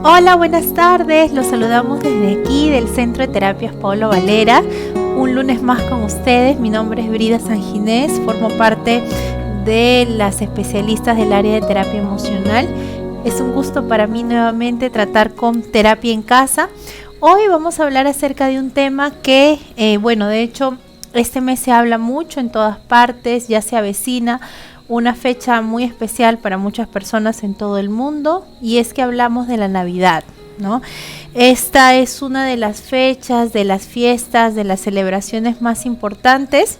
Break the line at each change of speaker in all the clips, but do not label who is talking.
Hola, buenas tardes. Los saludamos desde aquí del Centro de Terapias Paulo Valera. Un lunes más con ustedes. Mi nombre es Brida Sanginés. Formo parte de las especialistas del área de terapia emocional. Es un gusto para mí nuevamente tratar con terapia en casa. Hoy vamos a hablar acerca de un tema que, de hecho, este mes se habla mucho en todas partes. Ya se avecina una fecha muy especial para muchas personas en todo el mundo, y es que hablamos de la Navidad, ¿no? Esta es una de las fechas, de las fiestas, de las celebraciones más importantes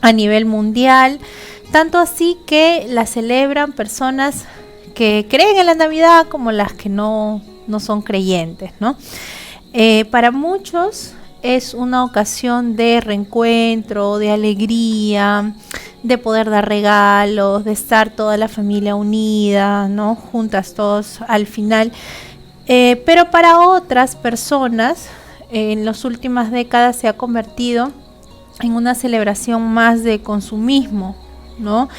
a nivel mundial, tanto así que la celebran personas que creen en la Navidad como las que no son creyentes, ¿no? Para muchos es una ocasión de reencuentro, de alegría, de poder dar regalos, de estar toda la familia unida, ¿no? Juntas todos al final. Pero para otras personas, en las últimas décadas se ha convertido en una celebración más de consumismo, ¿no?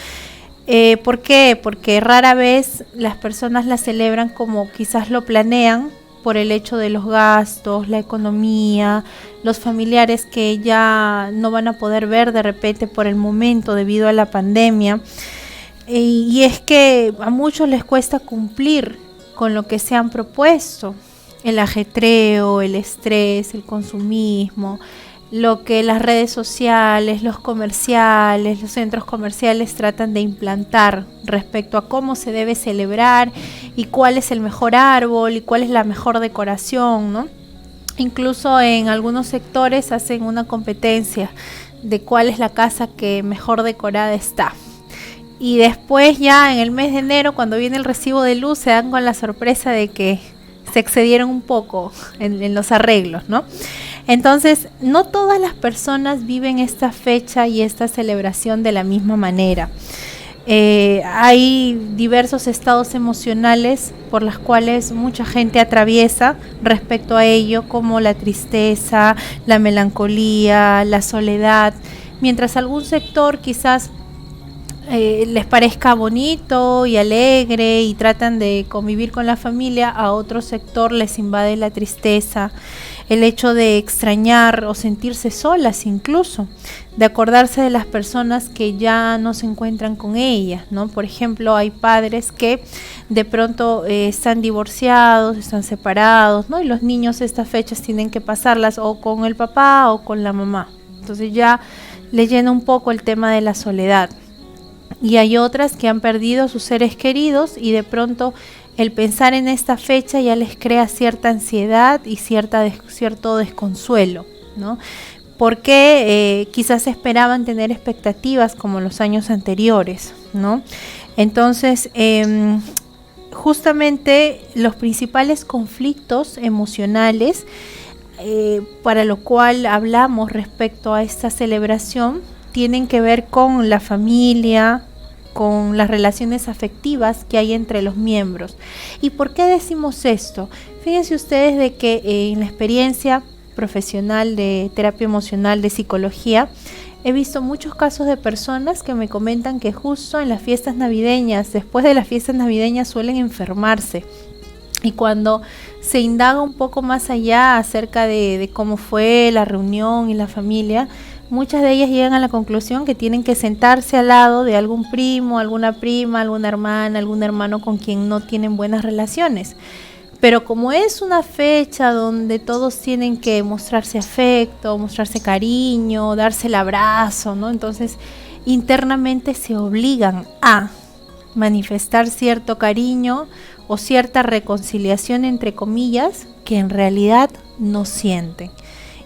¿Por qué? Porque rara vez las personas la celebran como quizás lo planean, por el hecho de los gastos, la economía, los familiares que ya no van a poder ver de repente por el momento debido a la pandemia. Y es que a muchos les cuesta cumplir con lo que se han propuesto. El ajetreo, el estrés, el consumismo, lo que las redes sociales, los comerciales, los centros comerciales tratan de implantar respecto a cómo se debe celebrar y cuál es el mejor árbol y cuál es la mejor decoración, ¿no? Incluso en algunos sectores hacen una competencia de cuál es la casa que mejor decorada está. Y después ya en el mes de enero, cuando viene el recibo de luz, se dan con la sorpresa de que se excedieron un poco en los arreglos, ¿no? Entonces, no todas las personas viven esta fecha y esta celebración de la misma manera. Hay diversos estados emocionales por los cuales mucha gente atraviesa respecto a ello, como la tristeza, la melancolía, la soledad, mientras algún sector quizás les parezca bonito y alegre y tratan de convivir con la familia, a otro sector les invade la tristeza, el hecho de extrañar o sentirse solas incluso, de acordarse de las personas que ya no se encuentran con ellas, ¿no? Por ejemplo, hay padres que de pronto están divorciados, están separados, ¿no? Y los niños estas fechas tienen que pasarlas o con el papá o con la mamá. Entonces ya le llena un poco el tema de la soledad. Y hay otras que han perdido a sus seres queridos y de pronto el pensar en esta fecha ya les crea cierta ansiedad y cierto desconsuelo, ¿no? Porque quizás esperaban tener expectativas como los años anteriores, ¿no? Entonces, justamente los principales conflictos emocionales para lo cual hablamos respecto a esta celebración tienen que ver con la familia, con las relaciones afectivas que hay entre los miembros. ¿Y por qué decimos esto? Fíjense ustedes de que en la experiencia profesional de terapia emocional, de psicología, he visto muchos casos de personas que me comentan que justo en las fiestas navideñas, después de las fiestas navideñas, suelen enfermarse. Y cuando se indaga un poco más allá acerca de cómo fue la reunión y la familia, muchas de ellas llegan a la conclusión que tienen que sentarse al lado de algún primo, alguna prima, alguna hermana, algún hermano con quien no tienen buenas relaciones. Pero como es una fecha donde todos tienen que mostrarse afecto, mostrarse cariño, darse el abrazo, ¿no? Entonces, internamente se obligan a manifestar cierto cariño o cierta reconciliación, entre comillas, que en realidad no sienten.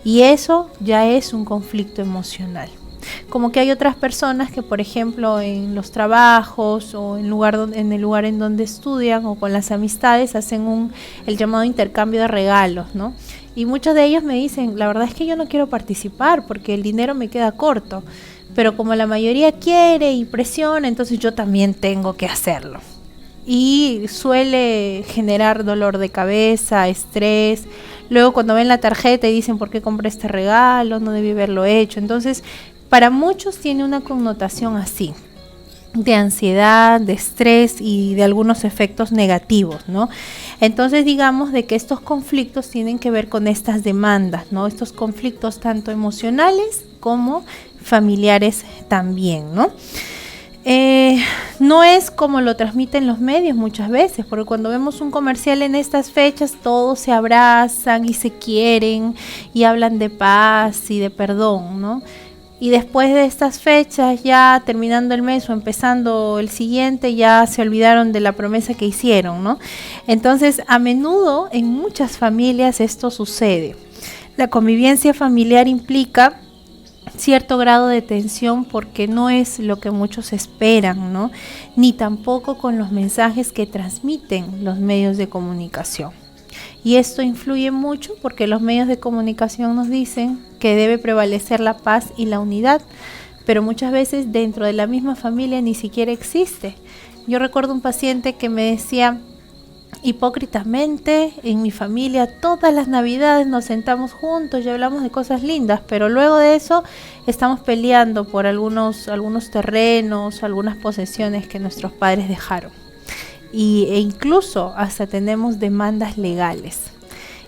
Y eso ya es un conflicto emocional. Como que hay otras personas que, por ejemplo, en los trabajos o en el lugar en donde estudian o con las amistades hacen el llamado intercambio de regalos, ¿no? Y muchos de ellos me dicen, la verdad es que yo no quiero participar porque el dinero me queda corto, pero como la mayoría quiere y presiona, entonces yo también tengo que hacerlo. Y suele generar dolor de cabeza, estrés. Luego cuando ven la tarjeta y dicen, ¿por qué compré este regalo? No debí haberlo hecho. Entonces, para muchos tiene una connotación así, de ansiedad, de estrés y de algunos efectos negativos, ¿no? Entonces, digamos de que estos conflictos tienen que ver con estas demandas, ¿no? Estos conflictos tanto emocionales como familiares también, ¿no? No es como lo transmiten los medios muchas veces, porque cuando vemos un comercial en estas fechas todos se abrazan y se quieren y hablan de paz y de perdón, ¿no? Y después de estas fechas, ya terminando el mes o empezando el siguiente, ya se olvidaron de la promesa que hicieron, ¿no? Entonces, a menudo en muchas familias esto sucede. La convivencia familiar implica cierto grado de tensión porque no es lo que muchos esperan, ¿no? Ni tampoco con los mensajes que transmiten los medios de comunicación. Y esto influye mucho porque los medios de comunicación nos dicen que debe prevalecer la paz y la unidad, pero muchas veces dentro de la misma familia ni siquiera existe. Yo recuerdo un paciente que me decía, hipócritamente, en mi familia todas las navidades nos sentamos juntos y hablamos de cosas lindas, pero luego de eso estamos peleando por algunos terrenos, algunas posesiones que nuestros padres dejaron. E incluso hasta tenemos demandas legales.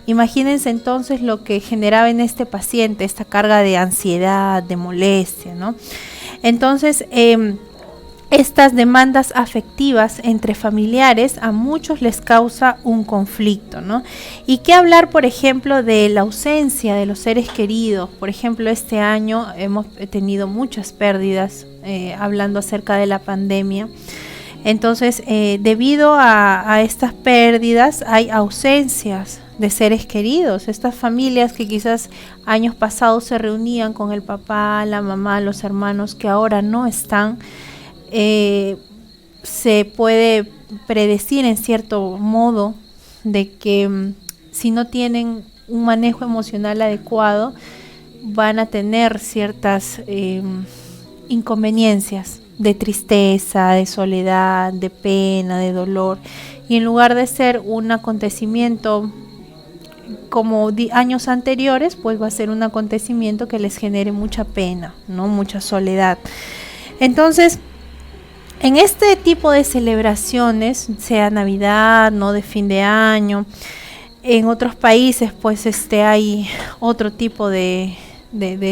Imagínense entonces lo que generaba en este paciente esta carga de ansiedad, de molestia, ¿no? Entonces, estas demandas afectivas entre familiares a muchos les causa un conflicto, ¿no? Y qué hablar, por ejemplo, de la ausencia de los seres queridos. Por ejemplo, este año hemos tenido muchas pérdidas, hablando acerca de la pandemia. Entonces, debido a estas pérdidas, hay ausencias de seres queridos. Estas familias que quizás años pasados se reunían con el papá, la mamá, los hermanos, que ahora no están, se puede predecir en cierto modo de que si no tienen un manejo emocional adecuado, van a tener ciertas inconveniencias de tristeza, de soledad, de pena, de dolor, y en lugar de ser un acontecimiento como años anteriores, pues va a ser un acontecimiento que les genere mucha pena, ¿no? Mucha soledad. Entonces, en este tipo de celebraciones, sea Navidad, no, de fin de año, en otros países pues hay otro tipo de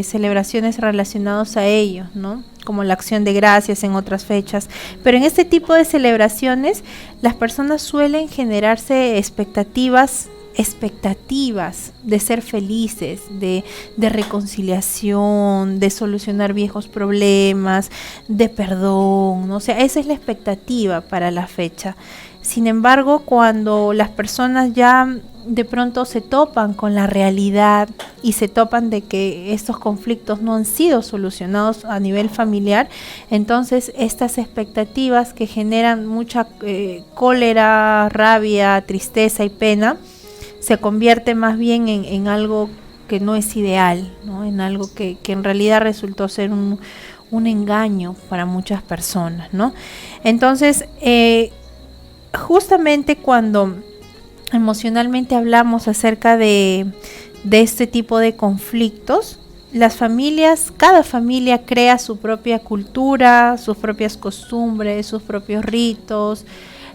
celebraciones relacionados a ello, ¿no? Como la acción de gracias en otras fechas. Pero en este tipo de celebraciones las personas suelen generarse expectativas de ser felices, de reconciliación, de solucionar viejos problemas, de perdón, ¿no? O sea, esa es la expectativa para la fecha. Sin embargo, cuando las personas ya de pronto se topan con la realidad y se topan de que estos conflictos no han sido solucionados a nivel familiar, entonces estas expectativas que generan mucha cólera, rabia, tristeza y pena, se convierte más bien en algo que no es ideal, ¿no? En algo que en realidad resultó ser un engaño para muchas personas, ¿no? Entonces, justamente cuando emocionalmente hablamos acerca de este tipo de conflictos, las familias, cada familia crea su propia cultura, sus propias costumbres, sus propios ritos,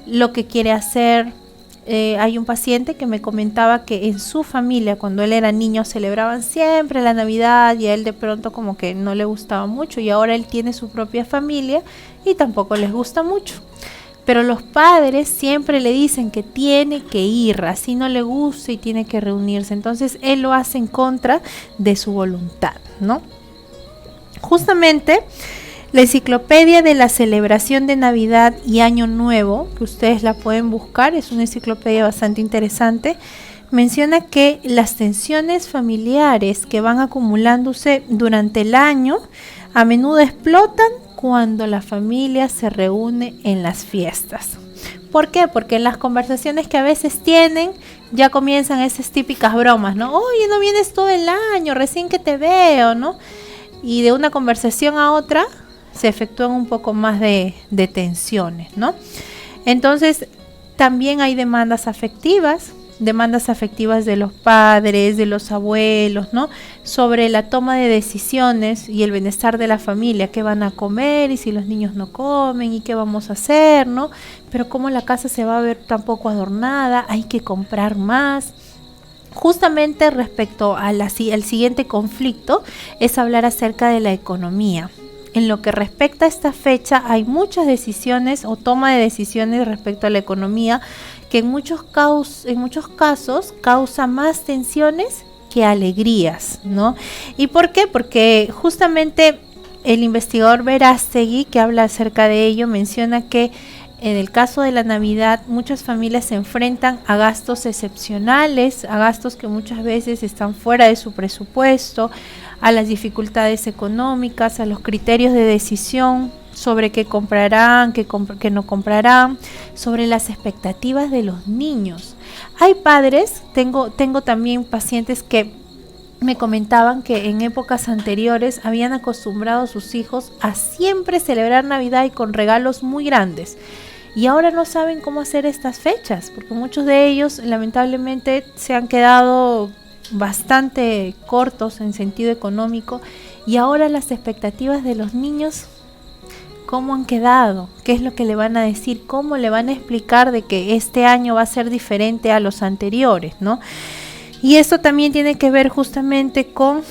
lo que quiere hacer. Hay un paciente que me comentaba que en su familia, cuando él era niño, celebraban siempre la Navidad y a él de pronto como que no le gustaba mucho, y ahora él tiene su propia familia y tampoco les gusta mucho. Pero los padres siempre le dicen que tiene que ir, así no le gusta y tiene que reunirse. Entonces él lo hace en contra de su voluntad, ¿no? Justamente la enciclopedia de la celebración de Navidad y Año Nuevo, que ustedes la pueden buscar, es una enciclopedia bastante interesante, menciona que las tensiones familiares que van acumulándose durante el año a menudo explotan cuando la familia se reúne en las fiestas. ¿Por qué? Porque en las conversaciones que a veces tienen ya comienzan esas típicas bromas, ¿no? Oye, no vienes todo el año, recién que te veo, ¿no? Y de una conversación a otra se efectúan un poco más de tensiones, ¿no? Entonces, también hay demandas afectivas de los padres, de los abuelos, ¿no? Sobre la toma de decisiones y el bienestar de la familia, qué van a comer y si los niños no comen y qué vamos a hacer, ¿no? Pero cómo la casa se va a ver tan poco adornada, hay que comprar más. Justamente respecto al siguiente conflicto es hablar acerca de la economía. En lo que respecta a esta fecha hay muchas decisiones o toma de decisiones respecto a la economía que en muchos casos causa más tensiones que alegrías, ¿no? ¿Y por qué? Porque justamente el investigador Verástegui, que habla acerca de ello, menciona que en el caso de la Navidad muchas familias se enfrentan a gastos excepcionales, a gastos que muchas veces están fuera de su presupuesto, a las dificultades económicas, a los criterios de decisión sobre qué comprarán, qué no comprarán, sobre las expectativas de los niños. Hay padres, tengo también pacientes que me comentaban que en épocas anteriores habían acostumbrado a sus hijos a siempre celebrar Navidad y con regalos muy grandes. Y ahora no saben cómo hacer estas fechas, porque muchos de ellos lamentablemente se han quedado bastante cortos en sentido económico, y ahora las expectativas de los niños, ¿cómo han quedado? ¿Qué es lo que le van a decir? ¿Cómo le van a explicar de que este año va a ser diferente a los anteriores, ¿no? Y esto también tiene que ver justamente con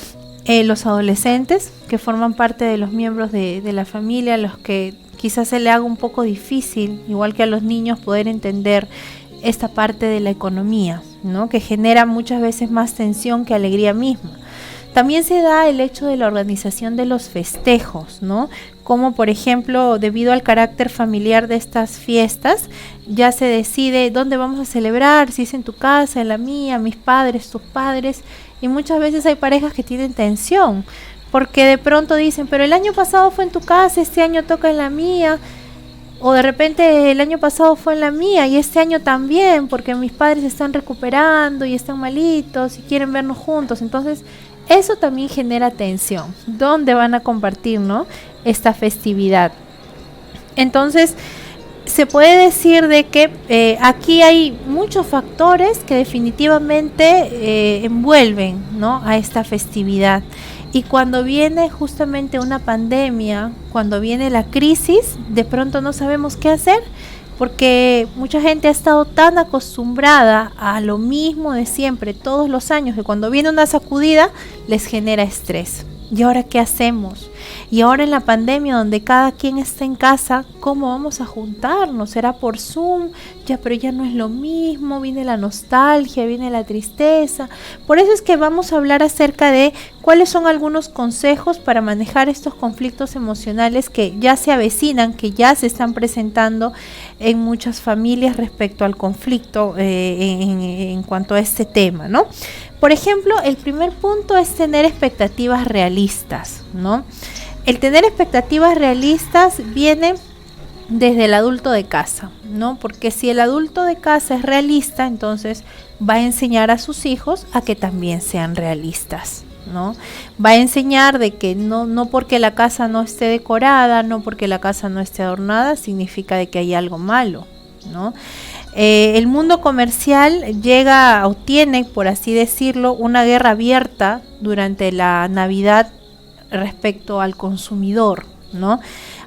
los adolescentes, que forman parte de los miembros de la familia, los que quizás se le haga un poco difícil, igual que a los niños, poder entender esta parte de la economía, ¿no? Que genera muchas veces más tensión que alegría misma. También se da el hecho de la organización de los festejos, ¿no? Como por ejemplo, debido al carácter familiar de estas fiestas, ya se decide dónde vamos a celebrar, si es en tu casa, en la mía, mis padres, tus padres, y muchas veces hay parejas que tienen tensión, porque de pronto dicen, pero el año pasado fue en tu casa, este año toca en la mía, o de repente el año pasado fue en la mía y este año también, porque mis padres se están recuperando y están malitos y quieren vernos juntos. Entonces eso también genera tensión. ¿Dónde van a compartir, no, esta festividad? Entonces se puede decir de que aquí hay muchos factores que definitivamente envuelven, ¿no?, a esta festividad. Y cuando viene justamente una pandemia, cuando viene la crisis, de pronto no sabemos qué hacer, porque mucha gente ha estado tan acostumbrada a lo mismo de siempre, todos los años, que cuando viene una sacudida les genera estrés. ¿Y ahora qué hacemos? Y ahora en la pandemia, donde cada quien está en casa, ¿cómo vamos a juntarnos? ¿Será por Zoom? Ya, pero ya no es lo mismo, viene la nostalgia, viene la tristeza. Por eso es que vamos a hablar acerca de cuáles son algunos consejos para manejar estos conflictos emocionales que ya se avecinan, que ya se están presentando en muchas familias respecto al conflicto en cuanto a este tema, ¿no? Por ejemplo, el primer punto es tener expectativas realistas, ¿no? El tener expectativas realistas viene desde el adulto de casa, ¿no? Porque si el adulto de casa es realista, entonces va a enseñar a sus hijos a que también sean realistas, ¿no? Va a enseñar de que no porque la casa no esté decorada, no porque la casa no esté adornada, significa de que hay algo malo, ¿no? El mundo comercial llega o tiene, por así decirlo, una guerra abierta durante la Navidad respecto al consumidor, ¿no?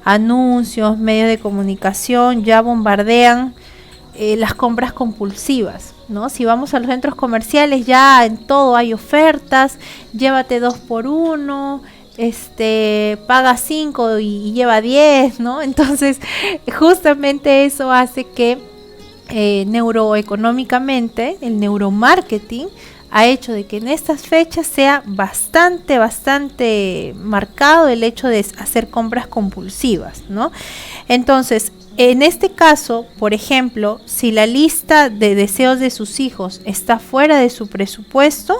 Anuncios, medios de comunicación ya bombardean las compras compulsivas, ¿no? Si vamos a los centros comerciales, ya en todo hay ofertas, llévate 2 por 1, paga 5 y lleva 10, ¿no? Entonces, justamente eso hace que neuroeconómicamente, el neuromarketing ha hecho de que en estas fechas sea bastante marcado el hecho de hacer compras compulsivas, ¿no? Entonces, en este caso, por ejemplo, si la lista de deseos de sus hijos está fuera de su presupuesto,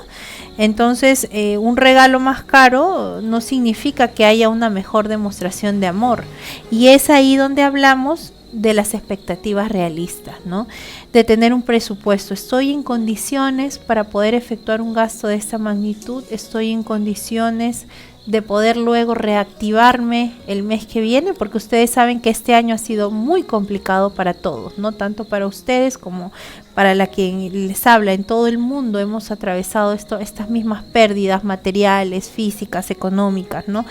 entonces un regalo más caro no significa que haya una mejor demostración de amor. Y es ahí donde hablamos de las expectativas realistas, ¿no? De tener un presupuesto. Estoy en condiciones para poder efectuar un gasto de esta magnitud, estoy en condiciones de poder luego reactivarme el mes que viene, porque ustedes saben que este año ha sido muy complicado para todos, no tanto para ustedes como para la quien les habla. En todo el mundo hemos atravesado estas mismas pérdidas materiales, físicas, económicas, ¿no?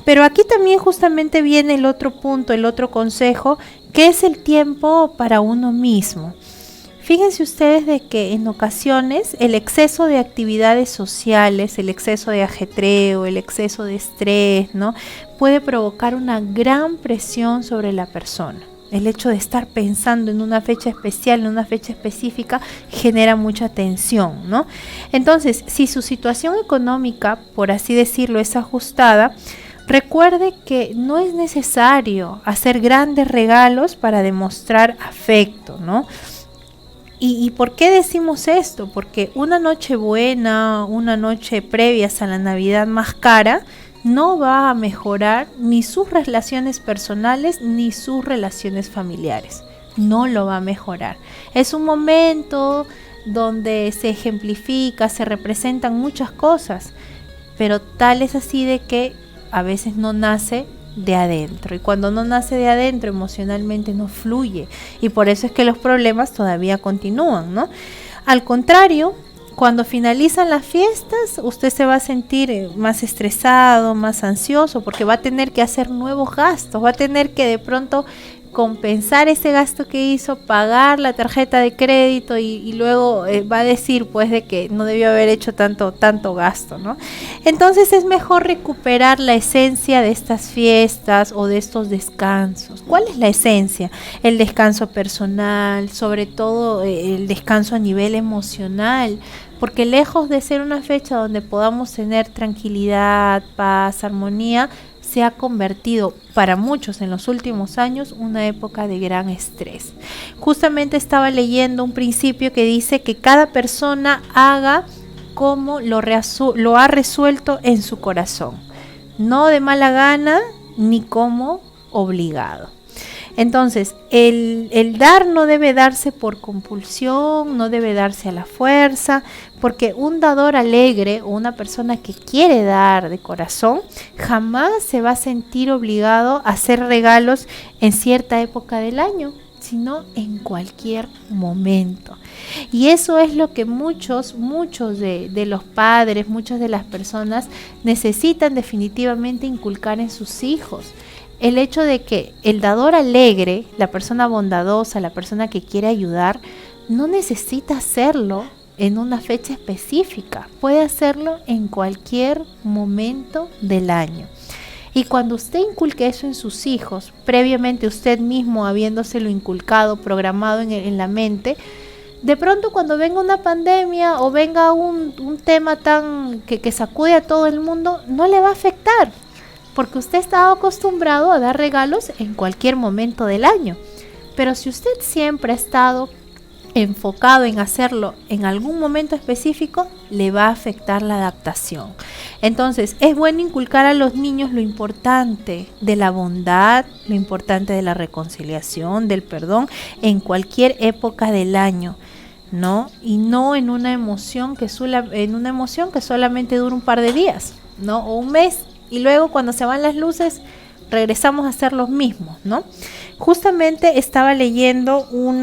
Pero aquí también justamente viene el otro punto, el otro consejo, que es el tiempo para uno mismo. Fíjense ustedes de que en ocasiones el exceso de actividades sociales, el exceso de ajetreo, el exceso de estrés, ¿no?, puede provocar una gran presión sobre la persona. El hecho de estar pensando en una fecha especial, en una fecha específica, genera mucha tensión, ¿no? Entonces, si su situación económica, por así decirlo, es ajustada, recuerde que no es necesario hacer grandes regalos para demostrar afecto, ¿no? ¿Y por qué decimos esto? Porque una noche buena, una noche previa a la Navidad más cara, no va a mejorar ni sus relaciones personales ni sus relaciones familiares. No lo va a mejorar. Es un momento donde se ejemplifica, se representan muchas cosas, pero tal es así de que a veces no nace de adentro, y cuando no nace de adentro emocionalmente no fluye, y por eso es que los problemas todavía continúan, ¿no? Al contrario, cuando finalizan las fiestas, usted se va a sentir más estresado, más ansioso, porque va a tener que hacer nuevos gastos, va a tener que de pronto compensar ese gasto que hizo, pagar la tarjeta de crédito y luego va a decir pues de que no debió haber hecho tanto gasto, ¿no? Entonces es mejor recuperar la esencia de estas fiestas o de estos descansos. ¿Cuál es la esencia? El descanso personal, sobre todo el descanso a nivel emocional, porque lejos de ser una fecha donde podamos tener tranquilidad, paz, armonía, se ha convertido para muchos en los últimos años una época de gran estrés. Justamente estaba leyendo un principio que dice que cada persona haga como lo ha resuelto en su corazón, no de mala gana ni como obligado. Entonces, el dar no debe darse por compulsión, no debe darse a la fuerza, porque un dador alegre o una persona que quiere dar de corazón jamás se va a sentir obligado a hacer regalos en cierta época del año, sino en cualquier momento. Y eso es lo que muchos de los padres, muchas de las personas necesitan definitivamente inculcar en sus hijos. El hecho de que el dador alegre, la persona bondadosa, la persona que quiere ayudar, no necesita hacerlo en una fecha específica, puede hacerlo en cualquier momento del año. Y cuando usted inculque eso en sus hijos, previamente usted mismo habiéndoselo inculcado, programado en la mente, de pronto cuando venga una pandemia o venga un tema tan que sacude a todo el mundo, no le va a afectar, porque usted está acostumbrado a dar regalos en cualquier momento del año. Pero si usted siempre ha estado enfocado en hacerlo en algún momento específico, le va a afectar la adaptación. Entonces, es bueno inculcar a los niños lo importante de la bondad, lo importante de la reconciliación, del perdón, en cualquier época del año, ¿no? Y no en una emoción que solamente dura un par de días, ¿no? O un mes. Y luego cuando se van las luces regresamos a ser los mismos, ¿no? Justamente estaba leyendo un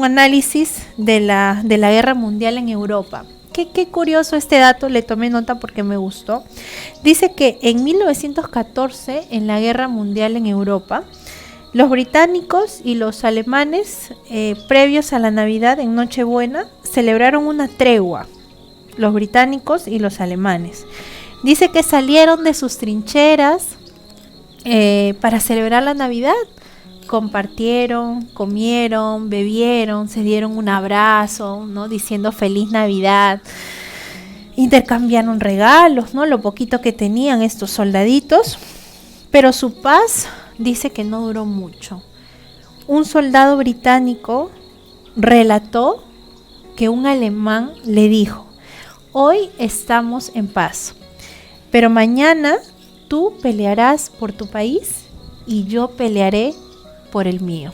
análisis de la guerra mundial en Europa. Qué curioso este dato, le tomé nota porque me gustó. Dice que en 1914, en la guerra mundial en Europa, los británicos y los alemanes, previos a la Navidad, en Nochebuena, celebraron una tregua, los británicos y los alemanes. Dice que salieron de sus trincheras para celebrar la Navidad. Compartieron, comieron, bebieron, se dieron un abrazo, ¿no? Diciendo feliz Navidad. Intercambiaron regalos, ¿no? Lo poquito que tenían estos soldaditos. Pero su paz dice que no duró mucho. Un soldado británico relató que un alemán le dijo: hoy estamos en paz, pero mañana tú pelearás por tu país y yo pelearé por el mío.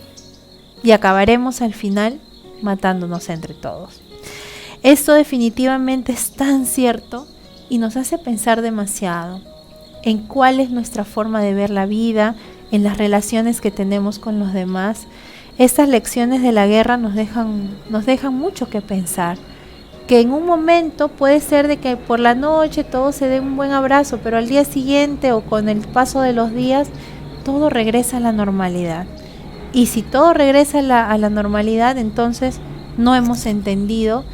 Y acabaremos al final matándonos entre todos. Esto definitivamente es tan cierto y nos hace pensar demasiado en cuál es nuestra forma de ver la vida, en las relaciones que tenemos con los demás. Estas lecciones de la guerra nos dejan mucho que pensar. Que en un momento puede ser de que por la noche todo se dé un buen abrazo, pero al día siguiente o con el paso de los días, todo regresa a la normalidad. Y si todo regresa a la normalidad, entonces no hemos entendido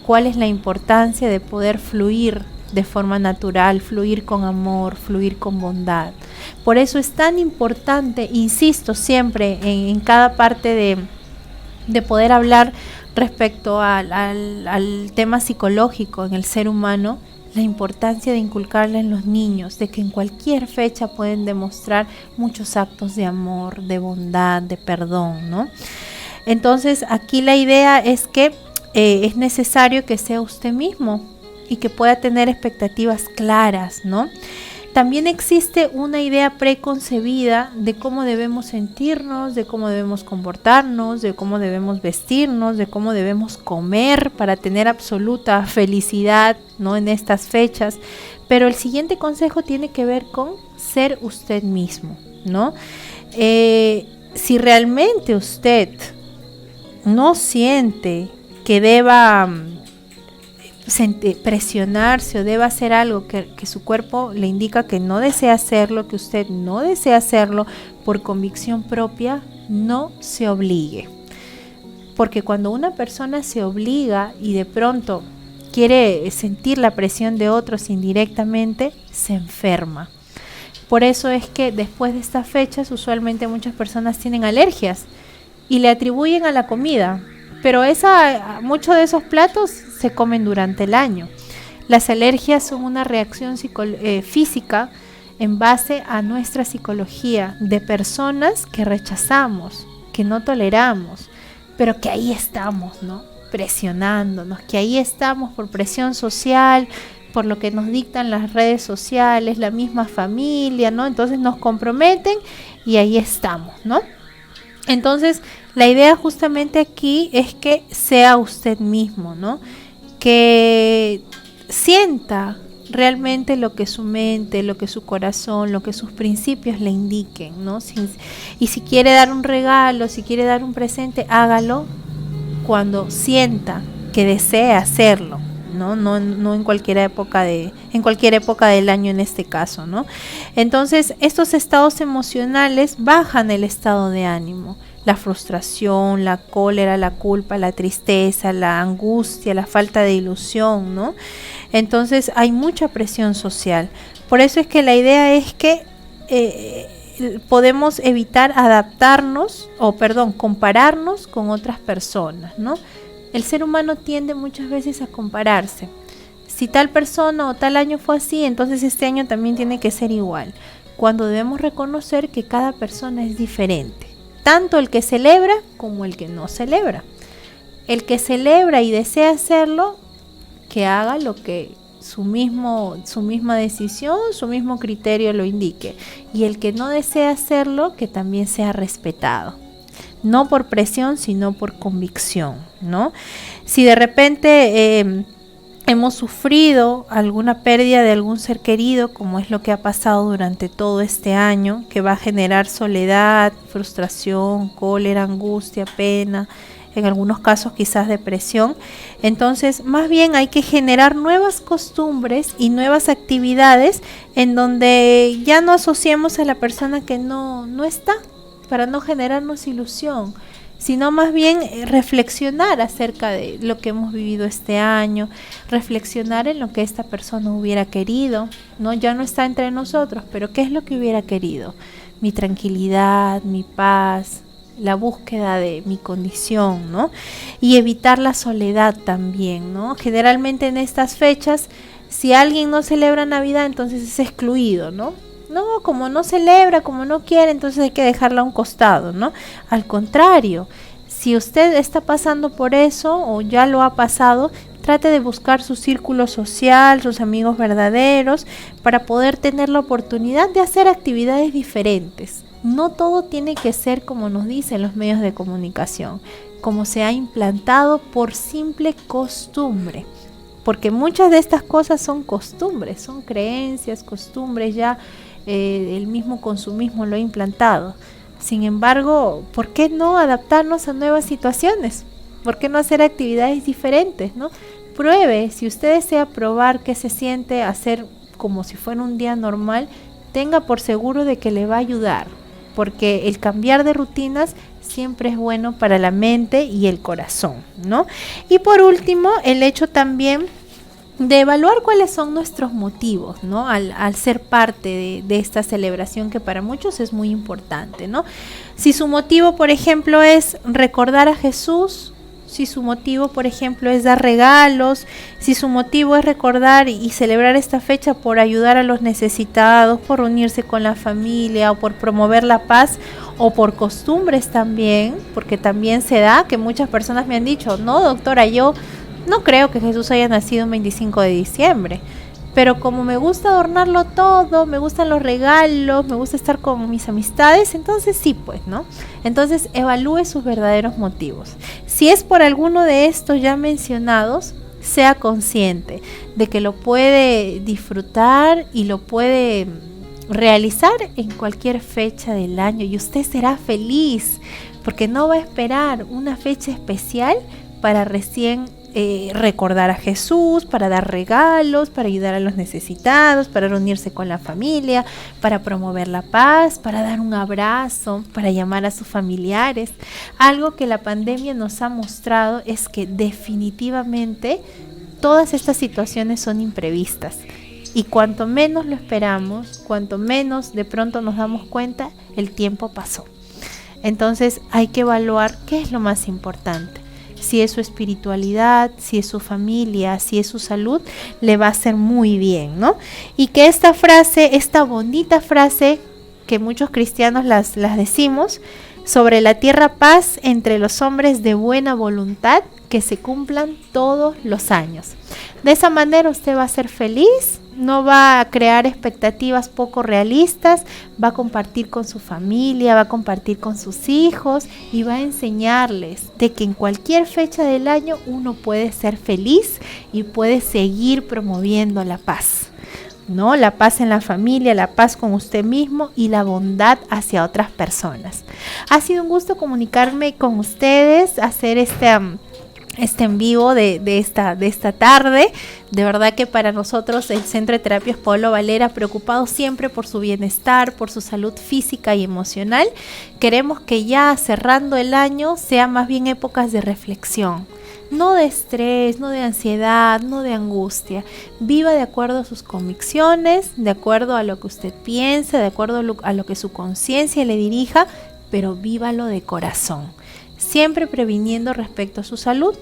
cuál es la importancia de poder fluir de forma natural, fluir con amor, fluir con bondad. Por eso es tan importante, insisto siempre en cada parte de poder hablar respecto al tema psicológico en el ser humano, la importancia de inculcarle en los niños, de que en cualquier fecha pueden demostrar muchos actos de amor, de bondad, de perdón, ¿no? Entonces aquí la idea es que es necesario que sea usted mismo y que pueda tener expectativas claras, ¿no? También existe una idea preconcebida de cómo debemos sentirnos, de cómo debemos comportarnos, de cómo debemos vestirnos, de cómo debemos comer para tener absoluta felicidad, ¿no? En estas fechas. Pero el siguiente consejo tiene que ver con ser usted mismo, ¿no? Si realmente usted no siente que deba presionarse o deba hacer algo que su cuerpo le indica que no desea hacerlo, que usted no desea hacerlo por convicción propia, no se obligue. Porque cuando una persona se obliga y de pronto quiere sentir la presión de otros indirectamente, se enferma. Por eso es que después de estas fechas usualmente muchas personas tienen alergias y le atribuyen a la comida, pero muchos de esos platos se comen durante el año. Las alergias son una reacción física en base a nuestra psicología de personas que rechazamos, que no toleramos, pero que ahí estamos, ¿no? Presionándonos, que ahí estamos por presión social, por lo que nos dictan las redes sociales, la misma familia, ¿no? Entonces nos comprometen y ahí estamos, ¿no? Entonces la idea justamente aquí es que sea usted mismo, ¿no? Que sienta realmente lo que su mente, lo que su corazón, lo que sus principios le indiquen, ¿no? Y si quiere dar un regalo, si quiere dar un presente, hágalo cuando sienta que desea hacerlo, no en cualquier época del año en este caso, ¿no? Entonces, estos estados emocionales bajan el estado de ánimo. La frustración, la cólera, la culpa, la tristeza, la angustia, la falta de ilusión, ¿no? Entonces hay mucha presión social. Por eso es que la idea es que podemos evitar compararnos con otras personas, ¿no? El ser humano tiende muchas veces a compararse. Si tal persona o tal año fue así, entonces este año también tiene que ser igual. Cuando debemos reconocer que cada persona es diferente. Tanto el que celebra como el que no celebra. El que celebra y desea hacerlo, que haga lo que su misma decisión, su mismo criterio lo indique. Y el que no desea hacerlo, que también sea respetado. No por presión, sino por convicción, ¿no? Si de repente hemos sufrido alguna pérdida de algún ser querido, como es lo que ha pasado durante todo este año, que va a generar soledad, frustración, cólera, angustia, pena, en algunos casos quizás depresión, entonces más bien hay que generar nuevas costumbres y nuevas actividades en donde ya no asociemos a la persona que no está, para no generarnos ilusión, sino más bien reflexionar acerca de lo que hemos vivido este año, reflexionar en lo que esta persona hubiera querido, ¿no? Ya no está entre nosotros, pero ¿qué es lo que hubiera querido? Mi tranquilidad, mi paz, la búsqueda de mi condición, ¿no? Y evitar la soledad también, ¿no? Generalmente en estas fechas, si alguien no celebra Navidad, entonces es excluido, ¿no? No, como no celebra, como no quiere, entonces hay que dejarla a un costado, ¿no? Al contrario, si usted está pasando por eso o ya lo ha pasado, trate de buscar su círculo social, sus amigos verdaderos, para poder tener la oportunidad de hacer actividades diferentes. No todo tiene que ser como nos dicen los medios de comunicación, como se ha implantado por simple costumbre. Porque muchas de estas cosas son costumbres, son creencias, costumbres ya. El mismo consumismo lo ha implantado. Sin embargo, ¿por qué no adaptarnos a nuevas situaciones? ¿Por qué no hacer actividades diferentes, ¿no? Pruebe, si usted desea probar qué se siente hacer como si fuera un día normal, tenga por seguro de que le va a ayudar, porque el cambiar de rutinas siempre es bueno para la mente y el corazón, ¿no? Y por último, el hecho también de evaluar cuáles son nuestros motivos, ¿no? Al ser parte de esta celebración que para muchos es muy importante, ¿no? Si su motivo, por ejemplo, es recordar a Jesús, si su motivo, por ejemplo, es dar regalos, si su motivo es recordar y celebrar esta fecha por ayudar a los necesitados, por unirse con la familia o por promover la paz o por costumbres también, porque también se da que muchas personas me han dicho, no, doctora, yo no creo que Jesús haya nacido el 25 de diciembre, pero como me gusta adornarlo todo, me gustan los regalos, me gusta estar con mis amistades, entonces sí, pues, ¿no? Entonces evalúe sus verdaderos motivos. Si es por alguno de estos ya mencionados, sea consciente de que lo puede disfrutar y lo puede realizar en cualquier fecha del año y usted será feliz, porque no va a esperar una fecha especial para recién recordar a Jesús, para dar regalos, para ayudar a los necesitados, para reunirse con la familia, para promover la paz, para dar un abrazo, para llamar a sus familiares. Algo que la pandemia nos ha mostrado es que definitivamente todas estas situaciones son imprevistas. Y cuanto menos lo esperamos, cuanto menos de pronto nos damos cuenta, el tiempo pasó. Entonces hay que evaluar qué es lo más importante. Si es su espiritualidad, si es su familia, si es su salud, le va a hacer muy bien, ¿no? Y que esta frase, esta bonita frase que muchos cristianos las decimos, sobre la tierra paz entre los hombres de buena voluntad, que se cumplan todos los años. De esa manera usted va a ser feliz, no va a crear expectativas poco realistas, va a compartir con su familia, va a compartir con sus hijos y va a enseñarles de que en cualquier fecha del año uno puede ser feliz y puede seguir promoviendo la paz, ¿no? La paz en la familia, la paz con usted mismo y la bondad hacia otras personas. Ha sido un gusto comunicarme con ustedes, hacer este en vivo de esta tarde. De verdad que para nosotros el Centro de Terapias Pablo Valera, preocupado siempre por su bienestar, por su salud física y emocional, queremos que ya cerrando el año sea más bien épocas de reflexión. No de estrés, no de ansiedad, no de angustia. Viva de acuerdo a sus convicciones, de acuerdo a lo que usted piensa, de acuerdo a lo que su conciencia le dirija, pero vívalo de corazón. Siempre previniendo respecto a su salud.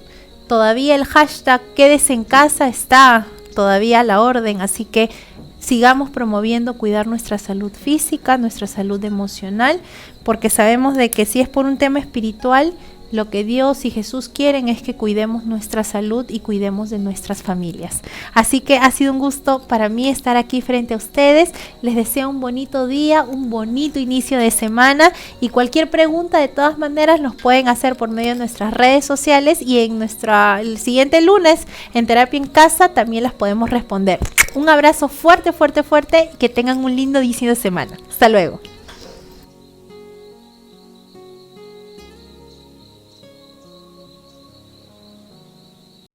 Todavía el hashtag quédese en casa está todavía a la orden, así que sigamos promoviendo cuidar nuestra salud física, nuestra salud emocional, porque sabemos de que si es por un tema espiritual, lo que Dios y Jesús quieren es que cuidemos nuestra salud y cuidemos de nuestras familias. Así que ha sido un gusto para mí estar aquí frente a ustedes. Les deseo un bonito día, un bonito inicio de semana y cualquier pregunta de todas maneras los pueden hacer por medio de nuestras redes sociales y en el siguiente lunes en Terapia en Casa también las podemos responder. Un abrazo fuerte, fuerte, fuerte y que tengan un lindo inicio de semana. Hasta luego.